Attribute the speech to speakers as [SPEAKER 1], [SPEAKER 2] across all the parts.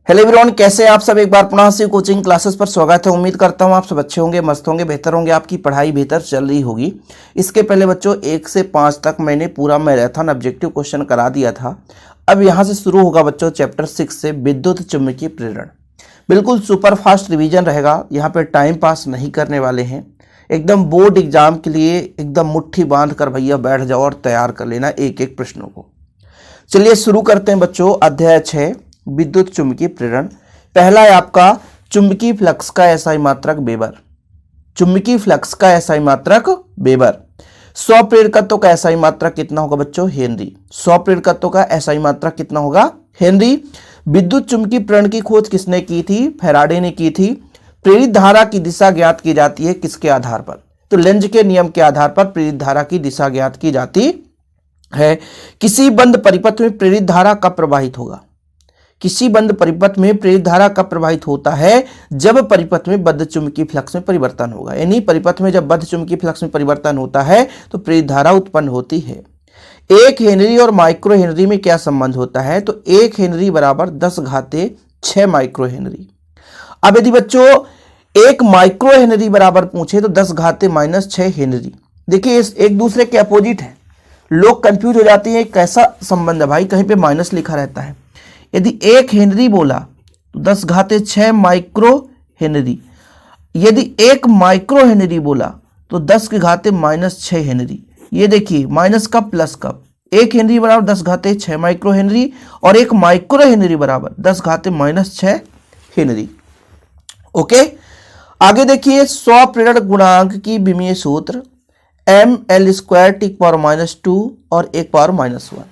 [SPEAKER 1] Hello everyone, कैसे हैं आप सब। एक बार पुनः से कोचिंग क्लासेस पर स्वागत है। उम्मीद करता हूं आप सब अच्छे होंगे, मस्त होंगे, बेहतर होंगे, आपकी पढ़ाई बेहतर चल रही होगी। इसके पहले बच्चों 1 से 5 तक मैंने पूरा मैराथन ऑब्जेक्टिव क्वेश्चन करा दिया था। अब यहां से शुरू होगा बच्चों चैप्टर 6 से विद्युत चुम्बकीय प्रेरण। बिल्कुल सुपर फास्ट रिविजन रहेगा, यहाँ पे टाइम पास नहीं करने वाले हैं। एकदम बोर्ड एग्जाम के लिए एकदम मुट्ठी बांध कर भैया बैठ जाओ और तैयार कर लेना एक एक प्रश्नों को। चलिए शुरू करते हैं बच्चों। अध्याय 6 विद्युत चुम्बकीय प्रेरण। पहला है आपका चुंबकीय फ्लक्स का एसआई मात्रक वेबर। चुंबकीय फ्लक्स का एसआई मात्रक वेबर। 100 प्रेरकत्व का एसआई मात्रक कितना होगा बच्चों? हेनरी। 100 प्रेरकत्व का एसआई मात्रक कितना होगा? हेनरी। विद्युत चुंबकीय प्रेरण की खोज किसने की थी? फैराडे ने की थी। प्रेरित धारा की दिशा ज्ञात की जाती है किसके आधार पर? तो लेंज के नियम के आधार पर प्रेरित धारा की दिशा ज्ञात की जाती है। किसी बंद परिपथ में प्रेरित धारा कब प्रवाहित होगा? किसी बंद परिपथ में प्रेरित धारा कब प्रवाहित होता है? जब परिपथ में बद्ध चुंबकीय फ्लक्स में परिवर्तन होगा। यानी परिपथ में जब बद्ध चुंबकीय फ्लक्स में परिवर्तन होता है तो प्रेरित धारा उत्पन्न होती है। 1 हेनरी और माइक्रो हेनरी में क्या संबंध होता है? तो 1 हेनरी बराबर 10⁻6 माइक्रो हेनरी। अब यदि बच्चों 1 माइक्रो हेनरी बराबर पूछे तो 10⁻⁻6 हेनरी। देखिए एक दूसरे के अपोजिट है, लोग कंफ्यूज हो जाते हैं कैसा संबंध है भाई, कहीं पे माइनस लिखा रहता है। यदि 1 हेनरी बोला तो 10⁻6 माइक्रो हेनरी। यदि 1 माइक्रो हेनरी बोला तो 10⁻⁻6 हेनरी। ये देखिए माइनस कब प्लस कब। 1 हेनरी बराबर 10⁻6 माइक्रो हेनरी और 1 माइक्रो हेनरी बराबर 10⁻⁻6 हेनरी। ओके, आगे देखिए 100 प्रेरण गुणांक की विमीय सूत्र ml² T⁻⁻2 और 1⁻⁻1।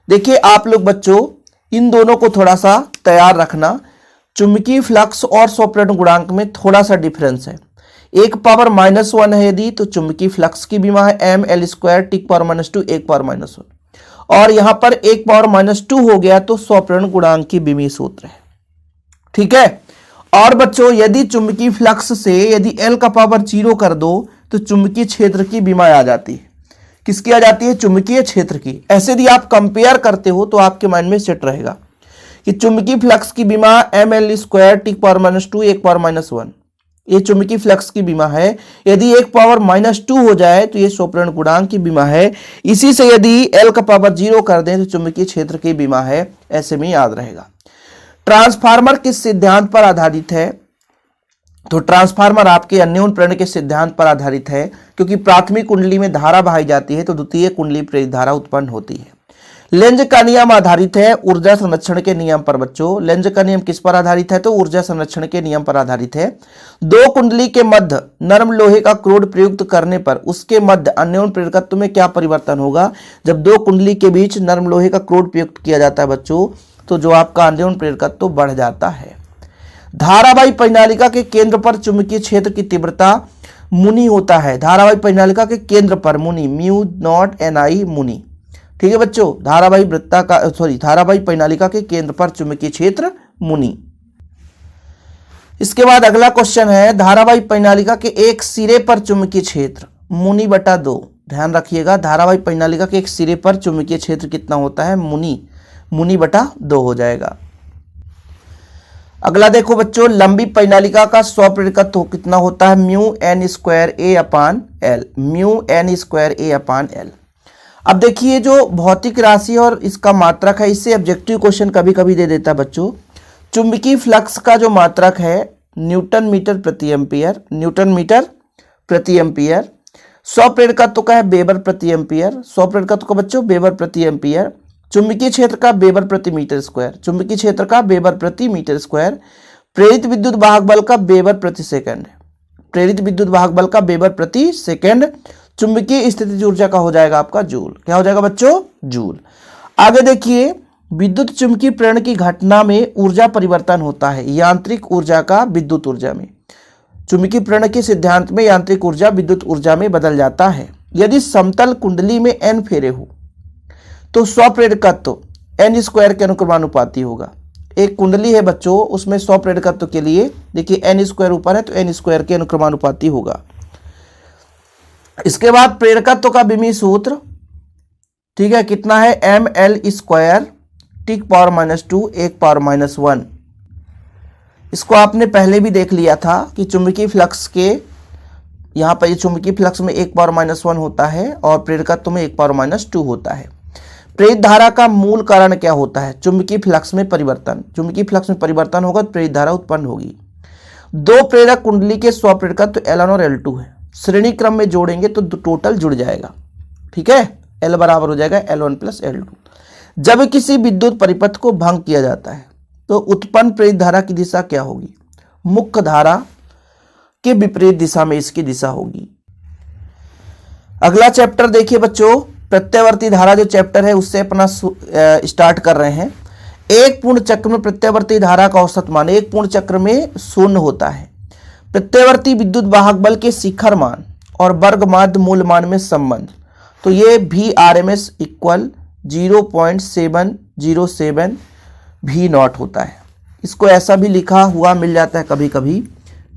[SPEAKER 1] देखिए आप लोग बच्चों इन दोनों को थोड़ा सा तैयार रखना। चुंबकीय फ्लक्स और 100 प्रेरण गुणांक में थोड़ा सा डिफरेंस है। 1⁻⁻1 है यदि तो चुंबकीय फ्लक्स की विमा है ml² T⁻⁻2 1⁻⁻1 और यहां पर 1⁻⁻2 हो गया तो 100 प्रेरण गुणांक की विमीय सूत्र है। ठीक है। और बच्चों यदि चुंबकीय फ्लक्स से यदि L का पावर 0 कर दो तो चुंबकीय क्षेत्र की विमा आ जाती है। किसकी आ जाती है? चुंबकीय क्षेत्र की। ऐसे यदि आप कंपेयर करते हो तो आपके माइंड में सेट रहेगा कि चुंबकीय फ्लक्स की विमा ml² T⁻⁻2 1⁻⁻1 ये चुंबकीय फ्लक्स की विमा है। यदि 1⁻⁻2 हो जाए तो ये 100 प्रेरण गुणांक की विमा है। इसी से यदि L का पावर 0 कर दें तो चुंबकीय क्षेत्र की विमा है। ऐसे में याद रहेगा। ट्रांसफार्मर किस सिद्धांत पर आधारित है? तो ट्रांसफार्मर आपके अन्योन्य प्रेरण के सिद्धांत पर आधारित है, क्योंकि प्राथमिक कुंडली में धारा बहाई जाती है तो द्वितीय कुंडली प्रेरित धारा उत्पन्न होती है। लेंज का नियम आधारित है ऊर्जा संरक्षण के नियम पर। बच्चों लेंज का नियम किस पर आधारित है? तो ऊर्जा संरक्षण के नियम पर आधारित है। 2 कुंडली के मध्य नरम लोहे का क्रोड प्रयुक्त करने पर उसके मध्य अन्योन्य प्रेरकत्व में क्या परिवर्तन होगा? जब 2 कुंडली के बीच नरम लोहे का क्रोड प्रयुक्त किया जाता है बच्चों तो जो आपका अन्योन्य प्रेरकत्व बढ़ जाता है। धारावाही परिनालिका के केंद्र पर चुंबकीय क्षेत्र की तीव्रता मुनि होता है। धारावाही परिनालिका के केंद्र पर मुनि μ0 मुनि। ठीक है बच्चों, धारावाही परिनालिका के केंद्र पर चुंबकीय क्षेत्र मुनि। इसके बाद अगला क्वेश्चन है धारावाही परिनालिका के एक सिरे पर चुंबकीय क्षेत्र मुनि बटा 2। ध्यान रखिएगा धारावाही परिनालिका के एक सिरे पर चुंबकीय क्षेत्र कितना होता है? मुनि बटा 2 हो जाएगा। अगला देखो बच्चों लंबी परिनालिका का 100 प्रेरकत्व कितना होता है? μn²A/L। μn²A/L। अब देखिए जो भौतिक राशि और इसका मात्रक है, इससे ऑब्जेक्टिव क्वेश्चन कभी कभी दे देता है बच्चों। चुंबकीय फ्लक्स का जो मात्रक है न्यूटन मीटर प्रति एम्पियर। 100 प्रेरकत्व का है वेबर प्रति एम्पियर। 100 प्रेरकत्व का बच्चों वेबर प्रति एम्पियर। चुंबकीय क्षेत्र का वेबर प्रति मीटर स्क्वायर। चुंबकीय क्षेत्र का वेबर प्रति मीटर स्क्वायर। प्रेरित विद्युत वाहक बल का वेबर प्रति सेकंड। प्रेरित विद्युत वाहक बल का वेबर प्रति सेकंड। चुंबकीय स्थितिज ऊर्जा का हो जाएगा आपका जूल। क्या हो जाएगा बच्चों? जूल। आगे देखिए विद्युत चुंबकीय प्रेरण की घटना में ऊर्जा परिवर्तन होता है यांत्रिक ऊर्जा का विद्युत ऊर्जा में। चुंबकीय प्रेरण के सिद्धांत में यांत्रिक ऊर्जा विद्युत ऊर्जा में बदल जाता है। यदि समतल कुंडली में n फेरे हो तो 100 प्रेरकत्व n² के अनुक्रमानुपाती होगा। एक कुंडली है बच्चों उसमें 100 प्रेरकत्व के लिए देखिए n² ऊपर है तो n² के अनुक्रमानुपाती होगा। इसके बाद प्रेरकत्व का विमीय सूत्र ठीक है कितना है? ml² T⁻⁻2 1⁻⁻1 इसको आपने पहले भी देख लिया था कि चुंबकीय फ्लक्स के यहाँ पर ये चुंबकीय फ्लक्स में 1 पावर -1 होता है और प्रेरकत्व में 1 पावर -2 होता है। प्रेरित धारा का मूल कारण क्या होता है? चुंबकीय फ्लक्स में परिवर्तन। चुंबकीय फ्लक्स में परिवर्तन होगा तो प्रेरित धारा उत्पन्न होगी। दो प्रेरक कुंडली के स्वप्रेरकत्व L1 और L2 है। श्रेणी क्रम में जोड़ेंगे तो टोटल जुड़ जाएगा, ठीक है। L बराबर हो जाएगा L1 + L2। जब किसी विद्युत परिपथ को भंग किया जाता है तो उत्पन्न प्रेरित धारा की दिशा क्या होगी? मुख्य धारा के विपरीत दिशा में इसकी दिशा होगी। अगला चैप्टर देखिए बच्चों, प्रत्यावर्ती धारा जो चैप्टर है उससे अपना स्टार्ट कर रहे हैं। एक पूर्ण चक्र में प्रत्यावर्ती धारा का औसत मान एक पूर्ण चक्र में 0 होता है। प्रत्यावर्ती विद्युत वाहक बल के शिखर मान और वर्ग माध्य मूल मान में संबंध, तो ये VRMS = 0.707 V0 होता है। इसको ऐसा भी लिखा हुआ मिल जाता है कभी कभी,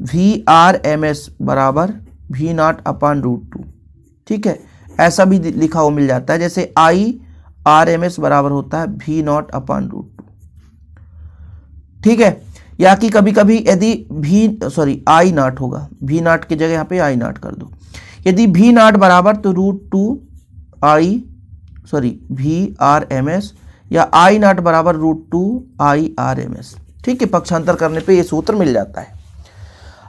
[SPEAKER 1] VRMS = V0/√2, ठीक है, ऐसा भी लिखा हुआ मिल जाता है। जैसे IRMS बराबर होता है V0/√2, ठीक है। या कि कभी कभी यदि I0 होगा, V0 की जगह यहाँ पे I0 कर दो। यदि V0 बराबर तो VRMS या I0 बराबर √2 IRMS, ठीक है। पक्षांतर करने पे ये सूत्र मिल जाता है।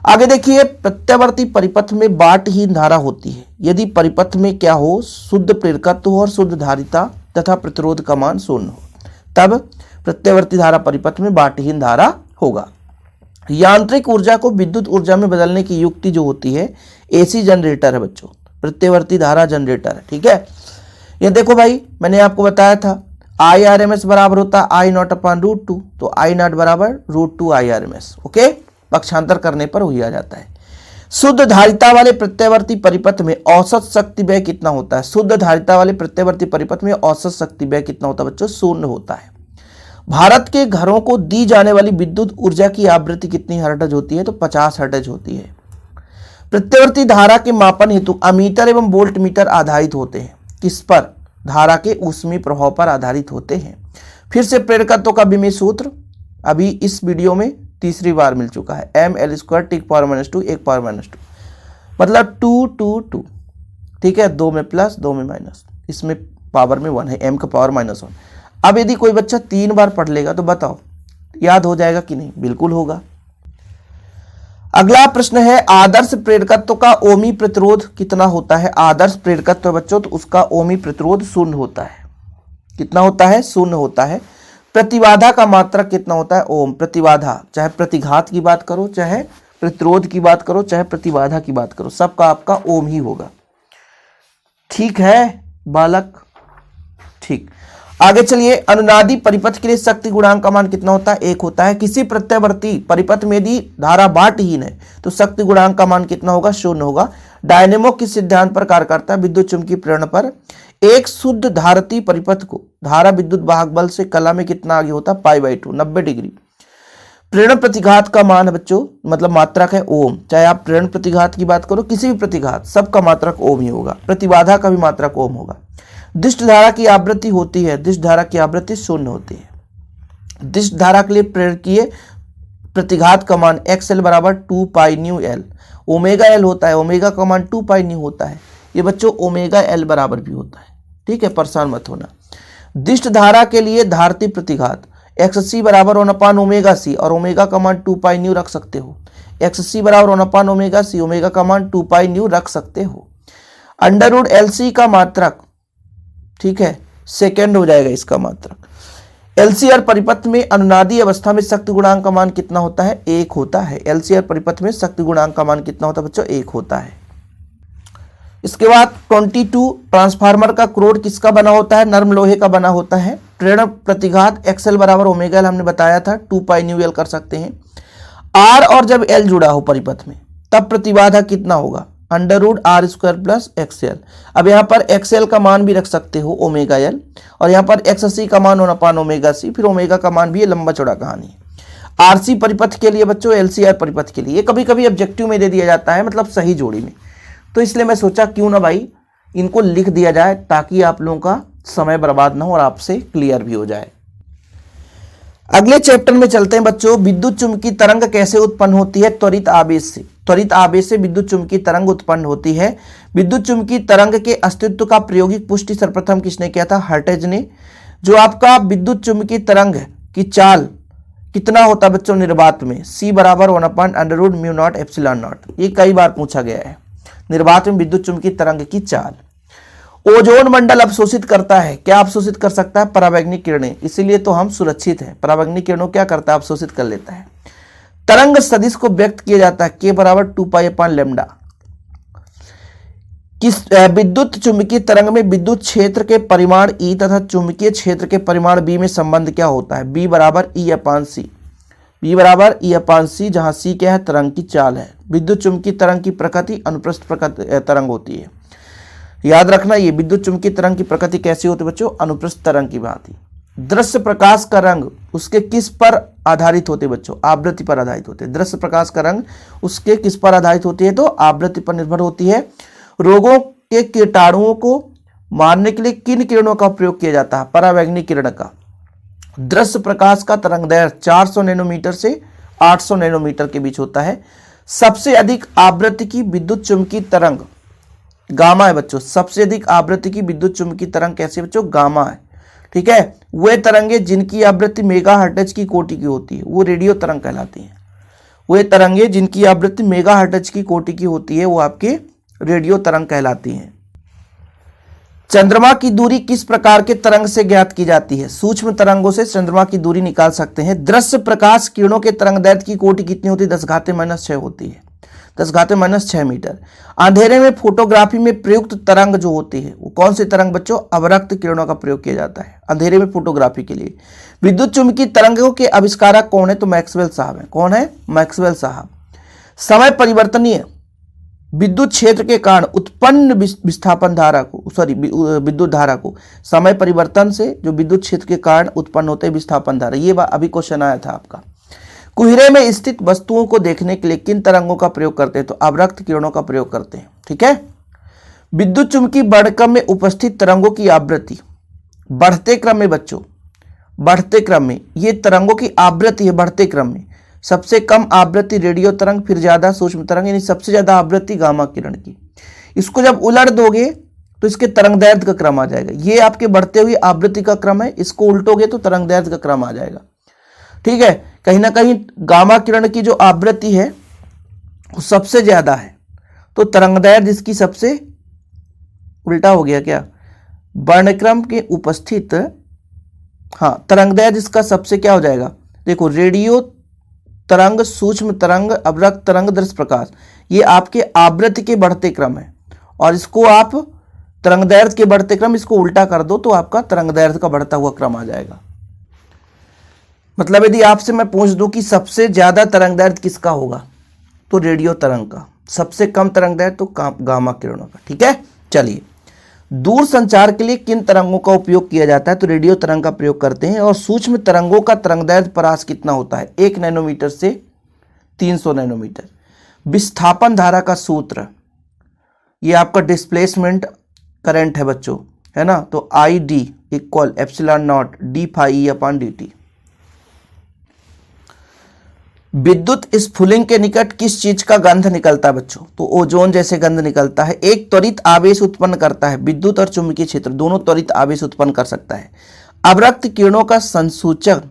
[SPEAKER 1] आगे देखिए, प्रत्यावर्ती परिपथ में बाटहीन धारा होती है यदि परिपथ में क्या हो? शुद्ध प्रेरकत्व हो और शुद्ध धारिता तथा प्रतिरोध का मान 0 हो, तब प्रत्यावर्ती धारा परिपथ में बाटहीन धारा होगा। यांत्रिक ऊर्जा को विद्युत ऊर्जा में बदलने की युक्ति जो होती है AC जनरेटर है बच्चों, प्रत्यावर्ती धारा जनरेटर है, ठीक है। ये देखो भाई, मैंने आपको बताया था IRMS बराबर होता है I0/√2, तो I0 बराबर √2 IRMS, ओके। पक्षांतर करने पर वही आ जाता है। शुद्ध धारिता वाले प्रत्यावर्ती परिपथ में औसत शक्ति व्यय कितना होता है? शुद्ध धारिता वाले प्रत्यावर्ती परिपथ में औसत शक्ति व्यय कितना होता है बच्चों? 0 होता है। भारत के घरों को दी जाने वाली विद्युत ऊर्जा की आवृत्ति कितनी हर्ट्ज होती है? तो 50 हर्ट्ज होती है। प्रत्यावर्ती धारा के मापन हेतु अमीटर एवं वोल्टमीटर आधारित होते हैं। किस पर? धारा के ऊष्मीय प्रभाव पर आधारित होते हैं। फिर से प्रेरकत्व का विमेय सूत्र अभी इस वीडियो में तीसरी बार मिल चुका है, mL² T⁻² 1/-2, मतलब 2 2 2, ठीक है। 2 में प्लस 2 में माइनस, इसमें पावर में 1 है, m का पावर -1। अब यदि कोई बच्चा 3 बार पढ़ लेगा तो बताओ याद हो जाएगा कि नहीं? बिल्कुल होगा। अगला प्रश्न है, आदर्श प्रेरकत्व का ओमी प्रतिरोध कितना होता है? आदर्श प्रेरकत्व बच्चों तो उसका ओमी प्रतिरोध 0 होता है। कितना होता है? 0 होता है। प्रतिबाधा का मात्रक कितना होता है? ओम। प्रतिबाधा, चाहे प्रतिघात की बात करो, चाहे प्रतिरोध की बात करो, चाहे प्रतिबाधा की बात करो, सबका आपका ओम ही होगा, ठीक है बालक, ठीक। आगे चलिए, अनुनादी परिपथ के लिए शक्ति गुणांक का मान कितना होता है? 1 होता है। किसी प्रत्यावर्ती परिपथ में यदि धारा बाटहीन है तो शक्ति गुणांक का मान कितना होगा? 0 होगा। डायनेमो किस सिद्धांत पर कार्य करता है? विद्युत चुंबकीय प्रेरण पर। एक शुद्ध धारती परिपथ को धारा विद्युत वाहक बल से कला में कितना आगे होता है? π/2, 90 डिग्री। प्रेरण प्रतिघात का मान है बच्चों, मतलब मात्रक है ओम। चाहे आप प्रेरण प्रतिघात की बात करो, किसी भी प्रतिघात, सबका मात्रक ओम ही होगा। प्रतिबाधा का भी मात्रक ओम होगा। दिष्ट धारा की आवृत्ति होती है, दिष्ट धारा की आवृत्ति 0 होती है। दिष्ट धारा के लिए प्रेरकीय प्रतिघात का मान XL बराबर 2π/μL। ओमेगा L होता है, ओमेगा का मान 2π/μ होता है। ये बच्चों ओमेगा L बराबर भी होता है, ठीक है, परेशान मत होना। दिष्ट धारा के लिए धारती प्रतिघात XC बराबर 1/ωc और ओमेगा का मान 2π/μ रख सकते हो। XC बराबर 1/ωc, ओमेगा का मान 2π/μ रख सकते हो। √LC का मात्रक, ठीक है, सेकेंड हो जाएगा इसका मात्रक। LCR परिपथ में अनुनादी अवस्था में शक्ति गुणांक का मान कितना होता है? 1 होता है। LCR परिपथ में शक्ति गुणांक का मान कितना होता है बच्चों? 1 होता है। इसके बाद 22 ट्रांसफार्मर का क्रोड किसका बना होता है? नर्म लोहे का बना होता है। प्रेरण प्रतिघात XL बराबर ओमेगा L हमने बताया था, 2π/μL कर सकते हैं। R और जब L जुड़ा हो परिपथ में तब प्रतिबाधा कितना होगा? √R² + XL। अब यहाँ पर XL का मान भी रख सकते हो ओमेगा L, और यहाँ पर XC का मान 1/ωc, फिर ओमेगा का मान भी है, लंबा चौड़ा कहानी है। RC परिपथ के लिए बच्चों, LCR परिपथ के लिए कभी कभी ऑब्जेक्टिव में दे दिया जाता है, मतलब सही जोड़ी में, तो इसलिए मैं सोचा क्यों ना भाई इनको लिख दिया जाए ताकि आप लोगों का समय बर्बाद ना हो और आपसे क्लियर भी हो जाए। अगले चैप्टर में चलते हैं बच्चों। विद्युत चुम्बकीय तरंग कैसे उत्पन्न होती है? त्वरित आवेश से। त्वरित आवेश से विद्युत चुम्बकीय तरंग उत्पन्न होती है। विद्युत चुम्बकीय तरंग के अस्तित्व का प्रायोगिक पुष्टि सर्वप्रथम किसने किया था? हर्ट्ज ने। जो आपका विद्युत चुम्बकीय तरंग की चाल कितना होता है बच्चों निर्वात में? C बराबर 1/√μ0 ε0। ये कई बार पूछा गया है। निर्वात में विद्युत चुम्बकीय तरंग की चाल। ओजोन मंडल अवशोषित करता है। क्या अवशोषित कर सकता है? परावैंगनिक किरणें। इसीलिए तो हम सुरक्षित हैं। परावैंगनिक किरणों क्या करता है? अवशोषित कर लेता है। तरंग सदिश को व्यक्त किया जाता है K बराबर 2π/λ। किस विद्युत चुम्बकीय तरंग में विद्युत क्षेत्र के परिमाण E तथा चुंबकीय क्षेत्र के परिमाण B में संबंध क्या होता है? B बराबर E/C। B बराबर E/C, जहां C क्या है? तरंग की चाल है। विद्युत चुम्बकीय तरंग की प्रकृति अनुप्रस्थ प्रकृति तरंग होती है। याद रखना, ये विद्युत चुम्बकीय तरंग की प्रकृति कैसी होती है बच्चों? अनुप्रस्थ तरंग की भांति। दृश्य प्रकाश का रंग उसके किस पर आधारित होते बच्चों? आवृत्ति पर आधारित होते हैं। दृश्य प्रकाश का रंग उसके किस पर आधारित होती है? तो आवृत्ति पर निर्भर होती है। रोगों के कीटाणुओं को मारने के लिए किन किरणों का प्रयोग किया जाता है? परावैंगनिक किरण का। दृश्य प्रकाश का तरंगदैर्घ्य 400 नैनोमीटर से 800 नैनोमीटर के बीच होता है। सबसे अधिक आवृत्ति की विद्युत चुम्बकीय तरंग गामा है बच्चों। सबसे अधिक आवृत्ति की विद्युत चुम्बकीय तरंग कैसी है बच्चों? गामा है। ठीक है। वे तरंगे जिनकी आवृत्ति मेगाहर्ट्ज की कोटि की होती है वो रेडियो तरंग कहलाती हैं। वे तरंगे जिनकी आवृत्ति मेगाहर्ट्ज की कोटि की होती है वो आपके रेडियो तरंग कहलाती हैं। चंद्रमा की दूरी किस प्रकार के तरंग से ज्ञात की जाती है? सूक्ष्म तरंगों से चंद्रमा की दूरी निकाल सकते हैं। दृश्य प्रकाश किरणों के तरंगदैर्घ्य की कोटि कितनी होती है? 10⁻⁻⁶ होती है। 10⁻⁻⁶ मीटर। अंधेरे में फोटोग्राफी में प्रयुक्त तरंग जो होती है वो कौन सी तरंग बच्चों? अवरक्त किरणों का प्रयोग किया जाता है अंधेरे में फोटोग्राफी के लिए। विद्युत चुम्बकीय तरंगों के आविष्कारक कौन है? तो मैक्सवेल साहब है। कौन है? मैक्सवेल साहब। समय परिवर्तनीय विद्युत क्षेत्र के कारण उत्पन्न विस्थापन धारा को विद्युत धारा को समय परिवर्तन से जो विद्युत क्षेत्र के कारण उत्पन्न होते हैं विस्थापन धारा, ये अभी क्वेश्चन आया था आपका। कुहरे में स्थित वस्तुओं को देखने के लिए किन तरंगों का प्रयोग करते हैं? तो अवरक्त किरणों का प्रयोग करते हैं। ठीक है। विद्युत चुम्बकीय वर्णक्रम में उपस्थित तरंगों की आवृत्ति बढ़ते क्रम में बच्चों, बढ़ते क्रम में ये तरंगों की आवृत्ति है बढ़ते क्रम में। सबसे कम आवृत्ति रेडियो तरंग, फिर ज्यादा सूक्ष्म तरंग, यानी सबसे ज्यादा आवृत्ति गामा किरण की। इसको जब उलट दोगे तो इसके तरंगदैर्घ्य का क्रम आ जाएगा। ये आपके बढ़ते हुए आवृत्ति का क्रम है, इसको उल्टोगे तो तरंगदैर्घ्य का क्रम आ जाएगा। ठीक है। कहीं ना कहीं गामा किरण की जो आवृत्ति है वो सबसे ज्यादा है तो तरंगदैर्घ्य इसकी सबसे उल्टा हो गया क्या? वर्णक्रम के उपस्थित, हाँ, तरंगदैर्घ्य इसका सबसे क्या हो जाएगा? देखो, रेडियो तरंग, सूक्ष्म तरंग, अवरक्त तरंग, दृश्य प्रकाश, ये आपके आवृत्ति के बढ़ते क्रम है और इसको आप तरंगदैर्घ्य के बढ़ते क्रम इसको उल्टा कर दो तो आपका तरंगदैर्घ्य का बढ़ता हुआ क्रम आ जाएगा। मतलब यदि आपसे मैं पूछ दूं कि सबसे ज्यादा तरंगदैर्घ्य किसका होगा तो रेडियो तरंग का, सबसे कम तरंगदैर्घ्य तो गामा किरणों का। ठीक है। चलिए, दूर संचार के लिए किन तरंगों का उपयोग किया जाता है? तो रेडियो तरंग का प्रयोग करते हैं। और सूक्ष्म तरंगों का तरंगदैर्घ्य परास कितना होता है? 1 नैनोमीटर से 300 नैनोमीटर। विस्थापन धारा का सूत्र, ये आपका डिस्प्लेसमेंट करंट है बच्चों, है ना? तो ID = ε0 d∅E/dt। विद्युत स्फुलिंग के निकट किस चीज का गंध निकलता है बच्चों? तो ओजोन जैसे गंध निकलता है। एक त्वरित आवेश उत्पन्न करता है। विद्युत और चुंबकीय क्षेत्र दोनों त्वरित आवेश उत्पन्न कर सकता है। अवरक्त किरणों का संसूचन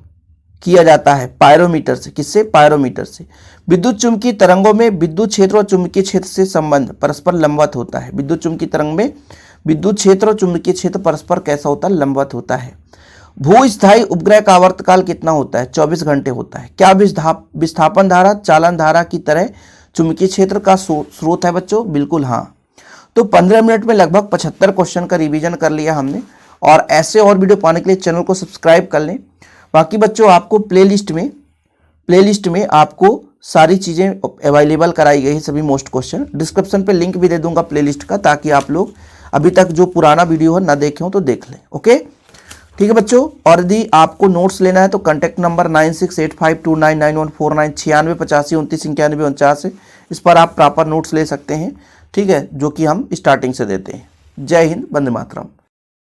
[SPEAKER 1] किया जाता है पायरोमीटर से। किससे? पायरोमीटर से। विद्युत चुम्बकीय तरंगों में विद्युत क्षेत्र और चुंबकीय क्षेत्र से संबंध परस्पर लंबवत होता है। विद्युत चुम्बकीय तरंग में विद्युत क्षेत्र और चुंबकीय क्षेत्र परस्पर कैसा होता है? लंबवत होता है। भूस्थायी उपग्रह का आवर्तकाल कितना होता है? 24 घंटे होता है। क्या विस्थापन धारा चालन धारा की तरह चुंबकीय क्षेत्र का स्रोत है बच्चों? बिल्कुल हाँ। तो 15 मिनट में लगभग 75 क्वेश्चन का रिवीजन कर लिया हमने। और ऐसे और वीडियो पाने के लिए चैनल को सब्सक्राइब कर लें। बाकी बच्चों आपको प्लेलिस्ट में आपको सारी चीज़ें अवेलेबल कराई गई है, सभी मोस्ट क्वेश्चन। डिस्क्रिप्शन पे लिंक भी दे दूंगा प्लेलिस्ट का, ताकि आप लोग अभी तक जो पुराना वीडियो है ना देखे हो तो देख लें। ओके, ठीक है बच्चों। और यदि आपको नोट्स लेना है तो कॉन्टैक्ट नंबर 9685299149 9685292949 है। इस पर आप प्रॉपर नोट्स ले सकते हैं। ठीक है, जो कि हम स्टार्टिंग से देते हैं। जय हिंद, वंदे मातरम।